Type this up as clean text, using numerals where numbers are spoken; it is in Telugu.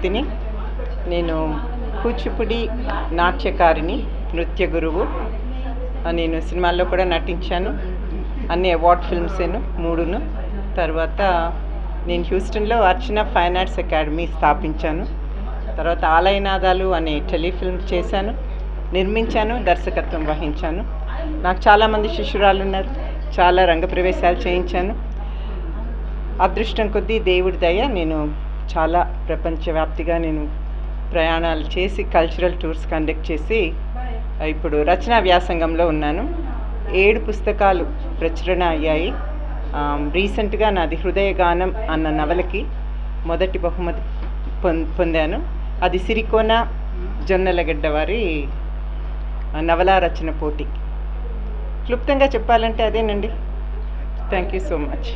చక్రవర్తిని. నేను కూచిపూడి నాట్యకారిణి, నృత్య గురువు. నేను సినిమాల్లో కూడా నటించాను. అన్ని అవార్డ్ ఫిల్మ్సేను 3ను. తర్వాత నేను హ్యూస్టన్లో అర్చన ఫైన్ ఆర్ట్స్ అకాడమీ స్థాపించాను. తర్వాత ఆలయనాదాలు అనే టెలిఫిల్మ్ చేశాను, నిర్మించాను, దర్శకత్వం వహించాను. నాకు చాలామంది శిష్యురాలు ఉన్నారు. చాలా రంగప్రవేశాలు చేయించాను. అదృష్టం కొద్దీ దేవుడి దయ నేను చాలా ప్రపంచవ్యాప్తిగా నేను ప్రయాణాలు చేసి కల్చరల్ టూర్స్ కండక్ట్ చేసి ఇప్పుడు రచనా వ్యాసంగంలో ఉన్నాను. 7 పుస్తకాలు ప్రచురణ అయ్యాయి. రీసెంట్గా నాది హృదయగానం అన్న నవలకి మొదటి బహుమతి పొందాను. అది సిరికోన జొన్నలగడ్డ వారి నవలా రచన పోటీ. క్లుప్తంగా చెప్పాలంటే అదేనండి. Thank you so much.